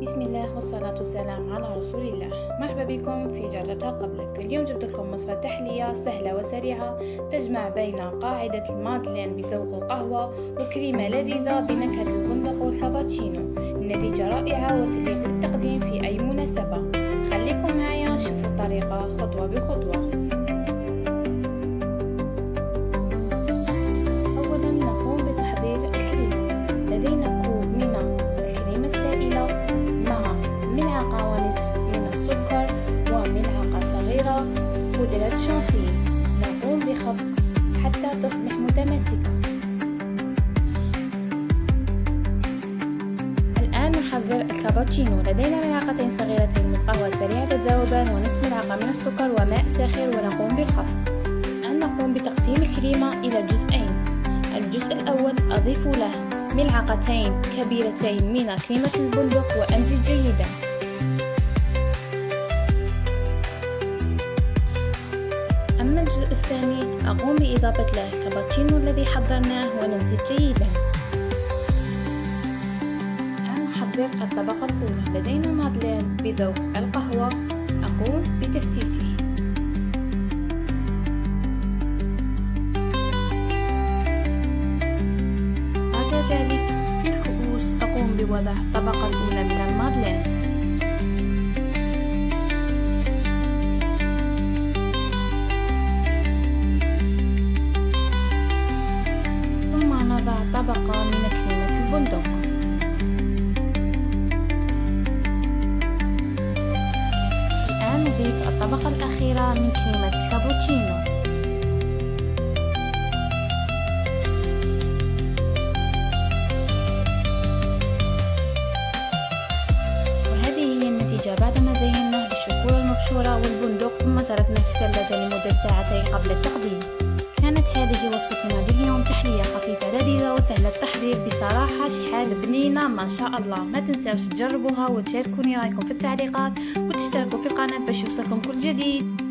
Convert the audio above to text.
بسم الله والصلاة والسلام على رسول الله. مرحبا بكم في جربتها قبلك. اليوم جبت لكم وصفة تحلية سهلة وسريعة تجمع بين قاعدة المادلين بذوق القهوة وكريمة لذيذة بنكهة البندق والكابتشينو. النتيجة رائعة وتليق بالتقديم في أي مناسبة. خليكم معايا شوفوا الطريقة خطوة بخطوة. أولا نقوم بتحضير الكريمة. لدينا كوب من الكريمة السائلة مع ملعقة ونصف من السكر وملعقة صغيرة بودرة شانتيه. نقوم بخفق حتى تصبح متماسكة. الآن نحضر الكابتشينو. لدينا ملعقتين صغيرتين من قهوة سريعة الذوبان ونصف ملعقة من السكر وماء ساخن ونقوم بالخفق. الآن نقوم بتقسيم الكريمة إلى جزئين. الجزء الأول أضيف له ملعقتين كبيرتين من كريمة البندق وأمزج جيدا. أما الجزء الثاني أقوم بإضافة له الكابتشينو الذي حضرناه ونمزج جيدا. الآن نحضر الطبقة الأولى. لدينا مادلين بذوق القهوة. أقوم بتفتيته. كذلك في الكؤوس أقوم بوضع الطبقة الأولى من المادلين. ثم نضع طبقة من كريمة البندق. الآن نضيف الطبقة الأخيرة من كريمة الكابتشينو. بعدما زيناه بالشكورة المبشورة والبندق ثم تركنا في الثلاجة لمدة ساعتين قبل التقديم. كانت هذه وصفتنا لليوم، تحلية خفيفة لذيذة وسهلة التحضير. بصراحة شحال بنينة ما شاء الله. ما تنساوش تجربوها وتشاركوني رأيكم في التعليقات وتشتركوا في القناة باش يوصلكم كل جديد.